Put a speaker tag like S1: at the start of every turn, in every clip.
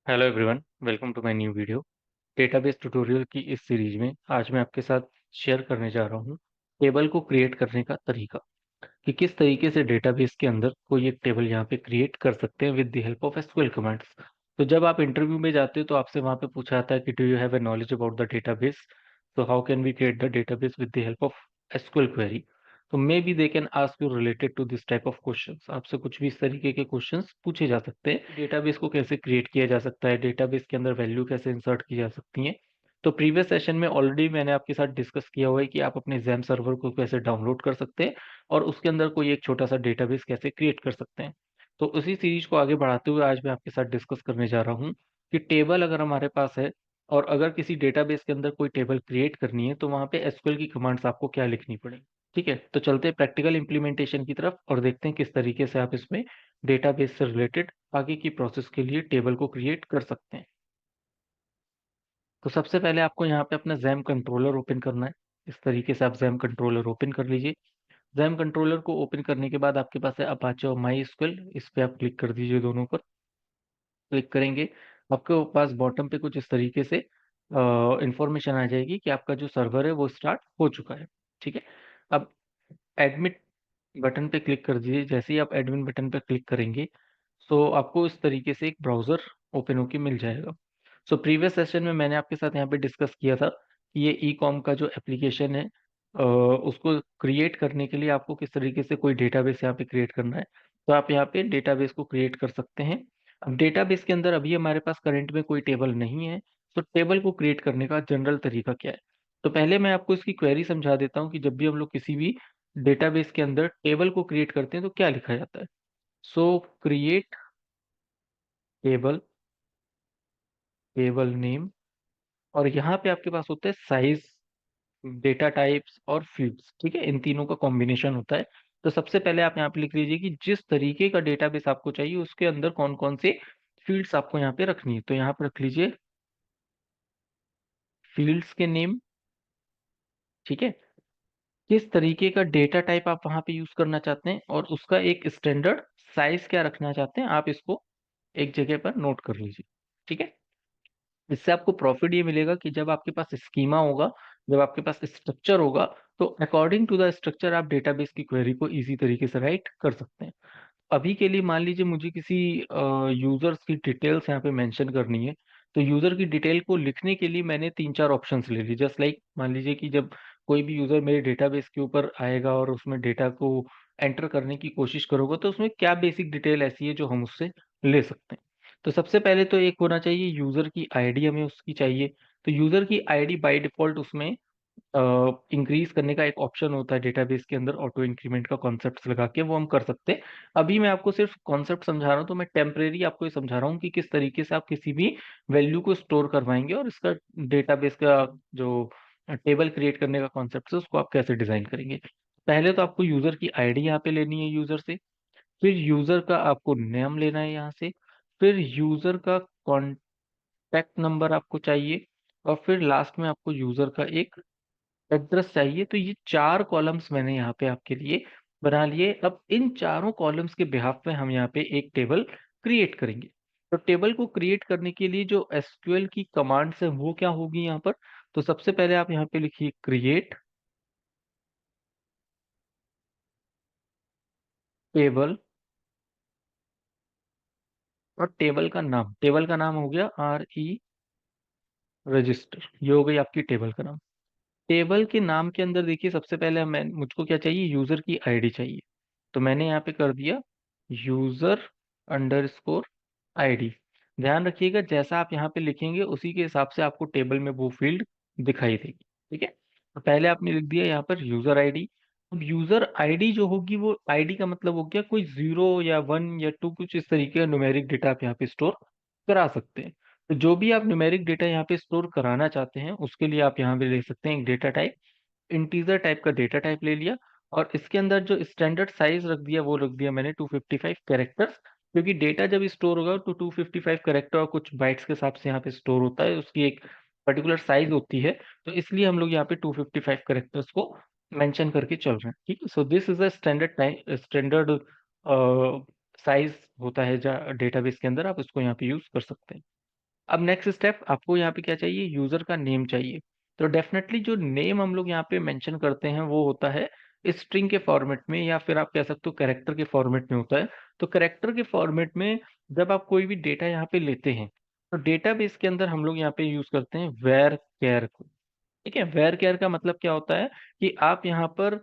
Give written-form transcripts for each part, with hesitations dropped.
S1: Hello everyone, welcome to my new video. Database tutorial की इस series में आज मैं आपके साथ शेयर करने जा रहा हूँ टेबल को क्रिएट करने का तरीका कि किस तरीके से डेटाबेस के अंदर कोई एक टेबल यहाँ पे क्रिएट कर सकते हैं with the help of SQL commands. तो जब आप इंटरव्यू में जाते हो तो आपसे वहाँ पे पूछा जाता है कि do you have a knowledge about the database, so how can we create the database with the help of SQL query? तो may be they can ask you related to this type of questions. आपसे कुछ भी इस तरीके के questions पूछे जा सकते हैं। डेटाबेस को कैसे क्रिएट किया जा सकता है, डेटाबेस के अंदर वैल्यू कैसे इंसर्ट की जा सकती है। तो प्रीवियस सेशन में ऑलरेडी मैंने आपके साथ डिस्कस किया हुआ है कि आप अपने जैम सर्वर को कैसे डाउनलोड कर सकते हैं और उसके अंदर कोई एक छोटा सा डेटाबेस कैसे क्रिएट कर सकते हैं। तो उसी सीरीज को आगे बढ़ाते हुए आज मैं आपके साथ डिस्कस करने जा रहा हूँ कि टेबल अगर हमारे पास है और अगर किसी डेटाबेस के अंदर कोई टेबल क्रिएट करनी है तो वहाँ पे एसक्यूएल की कमांड्स आपको क्या लिखनी पड़ेगी। ठीक है, तो चलते हैं प्रैक्टिकल इंप्लीमेंटेशन की तरफ और देखते हैं किस तरीके से आप इसमें डेटाबेस से रिलेटेड आगे की प्रोसेस के लिए टेबल को क्रिएट कर सकते हैं। तो सबसे पहले आपको यहाँ पे अपना जैम कंट्रोलर ओपन करना है। इस तरीके से आप जैम कंट्रोलर ओपन कर लीजिए। जैम कंट्रोलर को ओपन करने के बाद आपके पास है अपाचे और माई एसक्यूएल, इस पे आप क्लिक कर दीजिए। दोनों पर क्लिक करेंगे, आपके पास बॉटम पे कुछ इस तरीके से इंफॉर्मेशन आ जाएगी कि आपका जो सर्वर है वो स्टार्ट हो चुका है। ठीक है, अब एडमिट बटन पे क्लिक कर दीजिए। जैसे ही आप एडमिन बटन पे क्लिक करेंगे सो आपको इस तरीके से एक ब्राउज़र ओपन होके मिल जाएगा। सो प्रीवियस सेशन में मैंने आपके साथ यहाँ पे डिस्कस किया था कि ये ई कॉम का जो एप्लीकेशन है उसको क्रिएट करने के लिए आपको किस तरीके से कोई डेटाबेस यहाँ पे क्रिएट करना है। तो आप यहाँ पे डेटाबेस को क्रिएट कर सकते हैं। अब डेटाबेस के अंदर अभी हमारे पास करंट में कोई टेबल नहीं है, तो टेबल को क्रिएट करने का जनरल तरीका क्या है। तो पहले मैं आपको इसकी क्वेरी समझा देता हूँ कि जब भी हम लोग किसी भी डेटाबेस के अंदर टेबल को क्रिएट करते हैं तो क्या लिखा जाता है। सो क्रिएट टेबल, टेबल नेम, और यहाँ पे आपके पास होता है साइज, डेटा टाइप्स और फील्ड्स। ठीक है, इन तीनों का कॉम्बिनेशन होता है। तो सबसे पहले आप यहाँ पे लिख लीजिए कि जिस तरीके का डेटाबेस आपको चाहिए उसके अंदर कौन कौन से फील्ड्स आपको यहाँ पे रखनी है। तो यहाँ पे रख लीजिए फील्ड्स के नेम। ठीक है, किस तरीके का डेटा टाइप आप वहाँ पे यूज करना चाहते हैं और उसका एक स्टैंडर्ड साइज क्या रखना चाहते हैं, आप इसको एक जगह पर नोट कर लीजिए। ठीक है, इससे आपको प्रॉफिट ये मिलेगा कि जब आपके पास स्कीमा होगा, जब आपके पास स्ट्रक्चर होगा, तो अकॉर्डिंग टू द स्ट्रक्चर आप डेटाबेस की क्वेरी को इजी तरीके से राइट कर सकते हैं। अभी के लिए मान लीजिए मुझे किसी यूजर्स की डिटेल्स यहाँ पे मेंशन करनी है। तो यूजर की डिटेल को लिखने के लिए मैंने तीन चार ऑप्शंस ले ली। जस्ट लाइक मान लीजिए कि जब कोई भी यूजर मेरे डेटाबेस के ऊपर आएगा और उसमें डेटा को एंटर करने की कोशिश करोगे तो उसमें क्या बेसिक डिटेल ऐसी है जो हम उससे ले सकते हैं। तो सबसे पहले तो एक होना चाहिए यूजर की आईडी, हमें उसकी चाहिए। तो यूजर की आईडी बाय डिफॉल्ट उसमें इंक्रीज करने का एक ऑप्शन होता है डेटाबेस के अंदर, ऑटो इंक्रीमेंट का कॉन्सेप्ट लगा के वो हम कर सकते हैं। अभी मैं आपको सिर्फ कॉन्सेप्ट समझा रहा हूँ, तो मैं टेम्परेरी आपको ये समझा रहा हूँ कि किस तरीके से आप किसी भी वैल्यू को स्टोर करवाएंगे और इसका डेटाबेस का जो टेबल क्रिएट करने का कॉन्सेप्ट है उसको आप कैसे डिजाइन करेंगे। पहले तो आपको यूजर की आईडी यहाँ पे लेनी है यूजर से, फिर यूजर का आपको नेम लेना है यहाँ से, फिर यूजर का कॉन्टैक्ट नंबर आपको चाहिए, और फिर लास्ट में आपको यूजर का एक एड्रेस चाहिए। तो ये चार कॉलम्स मैंने यहाँ पे आपके लिए बना लिए। अब इन चारों कॉलम्स के बिहाफ में हम यहाँ पे एक टेबल क्रिएट करेंगे। तो टेबल को क्रिएट करने के लिए जो एसक्यूएल की कमांड्स है वो क्या होगी यहाँ पर। तो सबसे पहले आप यहाँ पे लिखिए क्रिएट टेबल, और टेबल का नाम हो गया RE रजिस्टर। ये हो गई आपकी टेबल का नाम। टेबल के नाम के अंदर देखिए सबसे पहले मैं मुझको क्या चाहिए, यूजर की आईडी चाहिए। तो मैंने यहाँ पे कर दिया यूजर अंडरस्कोर आईडी। ध्यान रखिएगा जैसा आप यहाँ पे लिखेंगे उसी के हिसाब से आपको टेबल में वो फील्ड दिखाई देगी। ठीक है, तो पहले आपने लिख दिया यहाँ पर यूजर आईडी। अब यूजर आईडी जो होगी वो आईडी का मतलब हो गया कोई 0 या 1 या 2, कुछ इस तरीके का न्यूमेरिक डेटा आप यहाँ पे स्टोर करा सकते हैं। तो जो भी आप न्यूमेरिक डेटा यहाँ पे स्टोर कराना चाहते हैं उसके लिए आप यहाँ पे ले सकते हैं एक डेटा टाइप। इंटीजर टाइप का डेटा टाइप ले लिया, और इसके अंदर जो स्टैंडर्ड साइज रख दिया वो रख दिया मैंने 255 कैरेक्टर्स। क्योंकि डेटा जब स्टोर होगा तो 255 कैरेक्टर और कुछ बाइट्स के हिसाब से यहाँ पे स्टोर होता है, उसकी एक पर्टिकुलर साइज होती है। तो इसलिए हम लोग यहाँ पे 255 कैरेक्टर्स को मेंशन करके चल रहे हैं। ठीक है, so this is a standard time, standard size होता है डेटाबेस के अंदर, आप इसको यहाँ पे यूज कर सकते हैं। अब नेक्स्ट स्टेप आपको यहाँ पे क्या चाहिए, यूजर का नेम चाहिए। तो डेफिनेटली जो नेम हम लोग यहाँ पे मेंशन करते हैं वो होता है स्ट्रिंग के फॉर्मेट में, या फिर आप कह सकते हो कैरेक्टर के फॉर्मेट में होता है। तो कैरेक्टर के फॉर्मेट में जब आप कोई भी डेटा यहाँ पे लेते हैं तो डेटाबेस के अंदर हम लोग यहाँ पे यूज करते हैं वेर कैर को। ठीक है, वेर केयर का मतलब क्या होता है कि आप यहाँ पर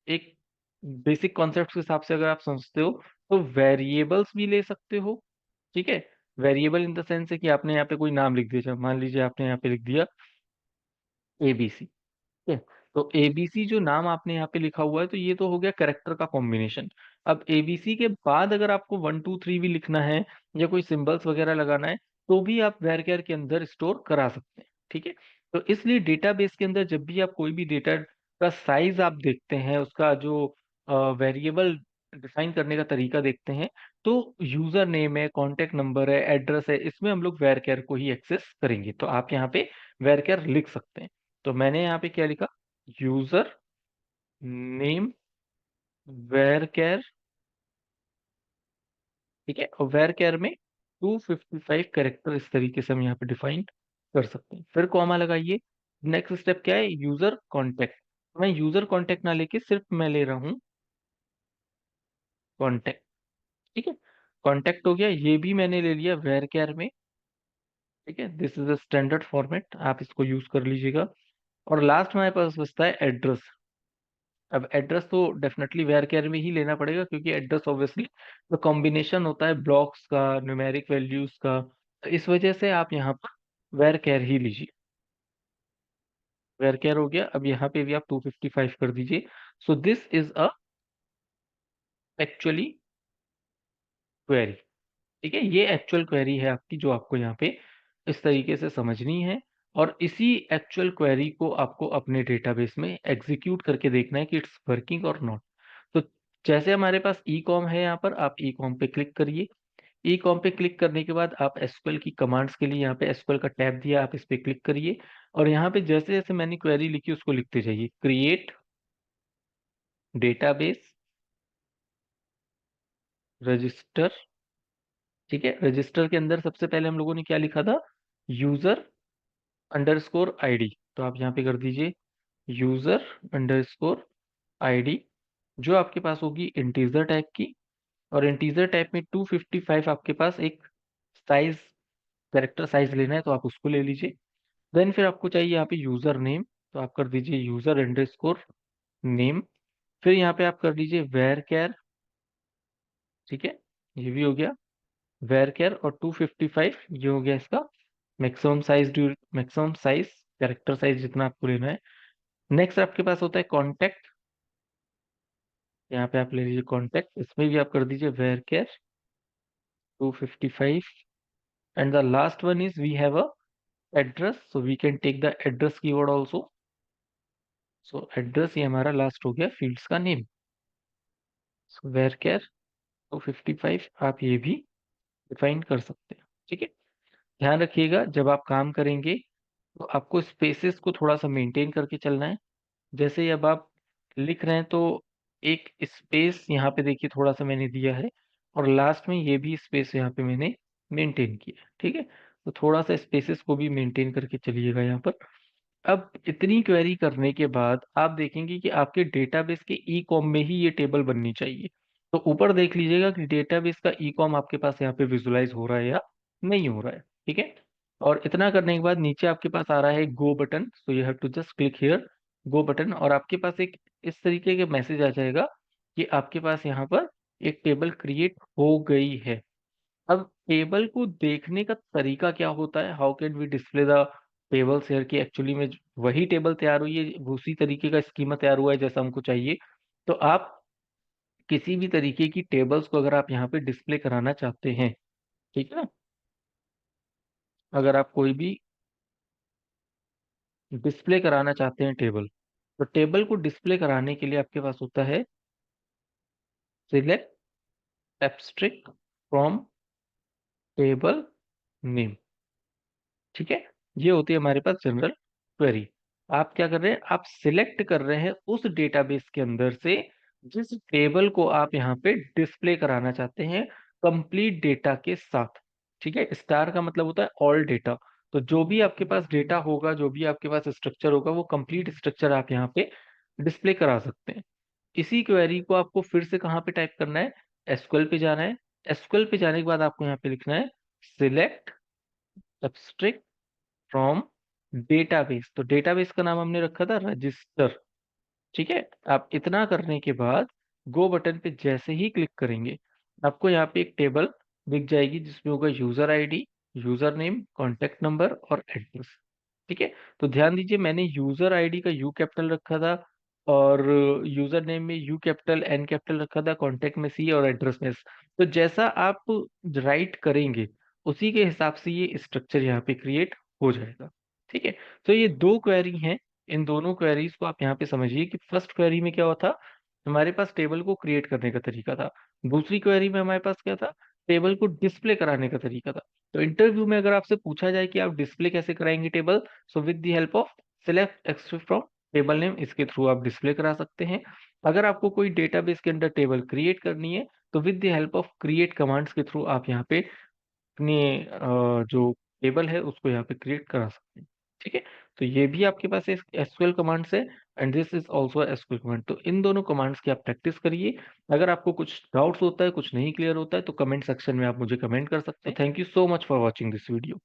S1: एक बेसिक कॉन्सेप्ट के हिसाब से अगर आप समझते हो तो वेरिएबल्स भी ले सकते हो। ठीक है, वेरिएबल इन द सेंस है कि आपने यहाँ पे कोई नाम लिख दिया, मान लीजिए आपने यहाँ पे लिख दिया ABC। ठीक है, तो एबीसी जो नाम आपने यहाँ पे लिखा हुआ है तो ये तो हो गया करेक्टर का कॉम्बिनेशन। अब एबीसी के बाद अगर आपको 1 2 3 भी लिखना है या कोई सिंबल्स वगैरह लगाना है तो भी आप वेरकेर के अंदर स्टोर करा सकते हैं। ठीक है, तो इसलिए डेटाबेस के अंदर जब भी आप कोई भी डेटा का साइज आप देखते हैं, उसका जो वेरिएबल डिफाइन करने का तरीका देखते हैं, तो यूजर नेम है, कॉन्टेक्ट नंबर है, एड्रेस है, इसमें हम लोग वेरकेर को ही एक्सेस करेंगे। तो आप यहाँ पे वेरकेर लिख सकते हैं। तो मैंने यहाँ पे क्या लिखा, यूजर नेम वेर केयर। ठीक है, और वेर केयर में 255 कैरेक्टर इस तरीके से हम यहाँ पे डिफाइन कर सकते हैं। फिर कॉमा लगाइए। नेक्स्ट स्टेप क्या है, यूजर कॉन्टेक्ट। मैं यूजर कॉन्टेक्ट ना लेके सिर्फ मैं ले रहा हूँ कॉन्टेक्ट। ठीक है, कॉन्टेक्ट हो गया, ये भी मैंने ले लिया वेर केयर में। ठीक है, this is a standard format, आप इसको यूज कर लीजिएगा। और लास्ट हमारे पास बचता है एड्रेस। अब एड्रेस तो डेफिनेटली वेर केयर में ही लेना पड़ेगा, क्योंकि एड्रेस ऑब्वियसली तो कॉम्बिनेशन होता है ब्लॉक्स का, न्यूमेरिक वैल्यूज का। तो इस वजह से आप यहाँ पर वेर केयर ही लीजिए। वेर केयर हो गया, अब यहाँ पे भी आप 255 कर दीजिए। So this is a actually query. ठीक है, ये एक्चुअल क्वेरी है आपकी, जो आपको यहाँ पे इस तरीके से समझनी है। और इसी एक्चुअल क्वेरी को आपको अपने डेटाबेस में एग्जीक्यूट करके देखना है कि इट्स वर्किंग और नॉट। तो जैसे हमारे पास ई कॉम है, यहाँ पर आप ई कॉम पे क्लिक करिए। ई कॉम पे क्लिक करने के बाद आप एसक्यूएल की कमांड्स के लिए यहाँ पे एसक्यूएल का टैब दिया, आप इस पे क्लिक करिए। और यहाँ पे जैसे जैसे मैंने क्वेरी लिखी उसको लिखते जाइए, क्रिएट डेटाबेस रजिस्टर। ठीक है, रजिस्टर के अंदर सबसे पहले हम लोगों ने क्या लिखा था, यूजर अंडरस्कोर आईडी। तो आप यहाँ पे कर दीजिए यूजर अंडरस्कोर आईडी, जो आपके पास होगी इंटीजर टाइप की। और इंटीजर टाइप में 255 आपके पास एक साइज, कैरेक्टर साइज लेना है तो आप उसको ले लीजिए। देन फिर आपको चाहिए यहाँ पे यूजर नेम, तो आप कर दीजिए यूजर अंडरस्कोर नेम। फिर यहाँ पे आप कर दीजिए वेर कैर। ठीक है, ये भी हो गया वेर कैर। और 255 ये हो गया इसका maximum size, maximum size character size जितना आपको लेना है। नेक्स्ट आपके पास होता है कॉन्टेक्ट। यहाँ पे आप ले लीजिए कॉन्टेक्ट, इसमें भी आप कर दीजिए varchar 255। And the last one is we have a address, so we can take the address keyword also. So address ये हमारा लास्ट हो गया फील्ड्स का नेम। so where care 255 आप ये भी डिफाइन कर सकते हैं। ठीक है, ध्यान रखिएगा जब आप काम करेंगे तो आपको स्पेसेस को थोड़ा सा मेंटेन करके चलना है। जैसे ही अब आप लिख रहे हैं तो एक स्पेस यहाँ पे देखिए थोड़ा सा मैंने दिया है, और लास्ट में ये भी स्पेस यहाँ पे मैंने मेंटेन किया है। ठीक है, तो थोड़ा सा स्पेसेस को भी मेंटेन करके चलिएगा यहाँ पर। अब इतनी क्वेरी करने के बाद आप देखेंगे कि आपके डेटाबेस के ई कॉम में ही ये टेबल बननी चाहिए। तो ऊपर देख लीजिएगा कि डेटाबेस का ई कॉम आपके पास यहाँ पे विजुलाइज हो रहा है या नहीं हो रहा है। ठीक है, और इतना करने के बाद नीचे आपके पास आ रहा है go button, so you have to just click here go button, और आपके पास एक इस तरीके के मैसेज आ जाएगा कि आपके पास यहाँ पर एक टेबल क्रिएट हो गई है। अब टेबल को देखने का तरीका क्या होता है, how can we display the tables here, की एक्चुअली में वही टेबल तैयार हुई है, उसी तरीके का स्कीमा तैयार हुआ है जैसा हमको चाहिए। तो आप किसी भी तरीके की टेबल्स को अगर आप यहाँ पे डिस्प्ले कराना चाहते हैं, ठीक है ना, अगर आप कोई भी डिस्प्ले कराना चाहते हैं टेबल, तो टेबल को डिस्प्ले कराने के लिए आपके पास होता है select abstract from table name. ठीक है, ये होती है हमारे पास जनरल क्वेरी। आप क्या कर रहे हैं, आप सिलेक्ट कर रहे हैं उस डेटाबेस के अंदर से जिस टेबल को आप यहाँ पे डिस्प्ले कराना चाहते हैं कंप्लीट डेटा के साथ। ठीक है, स्टार का मतलब होता है ऑल डेटा। तो जो भी आपके पास डेटा होगा, जो भी आपके पास स्ट्रक्चर होगा, वो कंप्लीट स्ट्रक्चर आप यहाँ पे डिस्प्ले करा सकते हैं। इसी क्वेरी को आपको फिर से कहाँ पे टाइप करना है, एसक्यूएल पे जाना है। एसक्यूएल पे जाने के बाद आपको यहाँ पे लिखना है सिलेक्ट एब्स्ट्रैक्ट फ्रॉम डेटाबेस। तो डेटाबेस का नाम हमने रखा था रजिस्टर। ठीक है, आप इतना करने के बाद गो बटन पे जैसे ही क्लिक करेंगे, आपको यहाँ पे एक टेबल दिख जाएगी जिसमें होगा user ID, user name, contact number और एड्रेस। ठीक है, तो ध्यान दीजिए, मैंने यूजर आईडी का यू कैपिटल रखा था, और यूजर नेम में यू कैपिटल एन कैपिटल रखा था, कॉन्टेक्ट में सी और एड्रेस में S। तो जैसा आप राइट करेंगे उसी के हिसाब से ये स्ट्रक्चर यहाँ पे क्रिएट हो जाएगा। ठीक है, तो ये दो क्वेरी हैं। इन दोनों क्वेरीज को आप यहाँ पे समझिए कि फर्स्ट क्वेरी में क्या हुआ था, हमारे पास टेबल को क्रिएट करने का तरीका था। दूसरी क्वेरी में हमारे पास क्या था, टेबल को डिस्प्ले कराने का तरीका था। तो इंटरव्यू में अगर आपसे पूछा जाए कि आप डिस्प्ले कैसे कराएंगे table, so with the help of select extract from table name, इसके थ्रू आप डिस्प्ले करा सकते हैं। अगर आपको कोई डेटाबेस के अंदर टेबल क्रिएट करनी है, तो with the help of create commands के थ्रू आप यहाँ पे अपने जो टेबल है उसको यहाँ पे क्रिएट करा सकते हैं। ठीक है, तो ये भी आपके पास एक एसक्यूएल कमांड्स है, and this is also SQL command. तो इन दोनों कमांड्स की आप प्रैक्टिस करिए। अगर आपको कुछ डाउट्स होता है, कुछ नहीं क्लियर होता है, तो कमेंट सेक्शन में आप मुझे कमेंट कर सकते हैं। Thank you so much for watching this video.